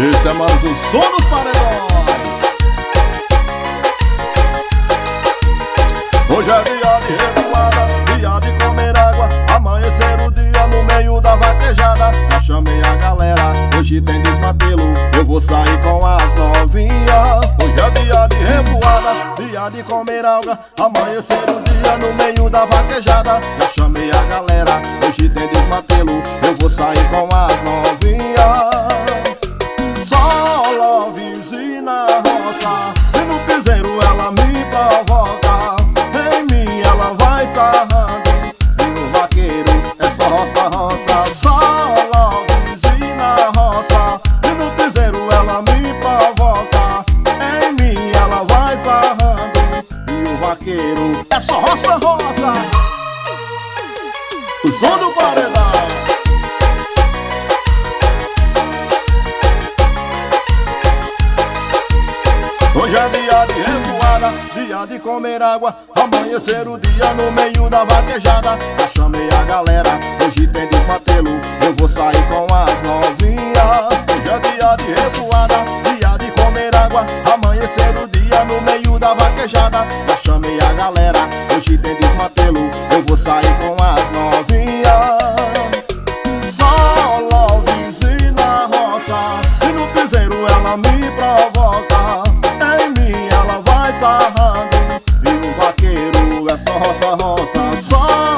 Esse é mais o som dos paredões. Hoje é dia de revoada, dia de comer água, amanhecer o dia no meio da vaquejada. Já chamei a galera, hoje tem desmantelo, eu vou sair com as novinhas. Hoje é dia de revoada, dia de comer água, amanhecer o dia no meio da vaquejada. Já chamei a galera, hoje tem desmantelo, eu vou sair com as novinhas. Só lovezinha na roça, e no piseiro ela me provoca. Em mim ela vai sarrando, e no vaqueiro é só roça, roça. Só lovezinha na roça, e no piseiro ela me provoca. Em mim ela vai sarrando, e o vaqueiro é só roça, roça. O som do paredão. Hoje é dia de revoada, dia de comer água, amanhecer o dia no meio da vaquejada. Já chamei a galera, hoje tem desmantelo, eu vou sair com as novinhas. Hoje é dia de revoada, dia de comer água, amanhecer o dia no meio da vaquejada. Já chamei a galera, hoje tem desmantelo, eu vou sair com as novinhas. Só lovezinha na roça, e no piseiro ela me provoca. Em mim ela vai sarrando, e o vaqueiro é só roça, roça. Só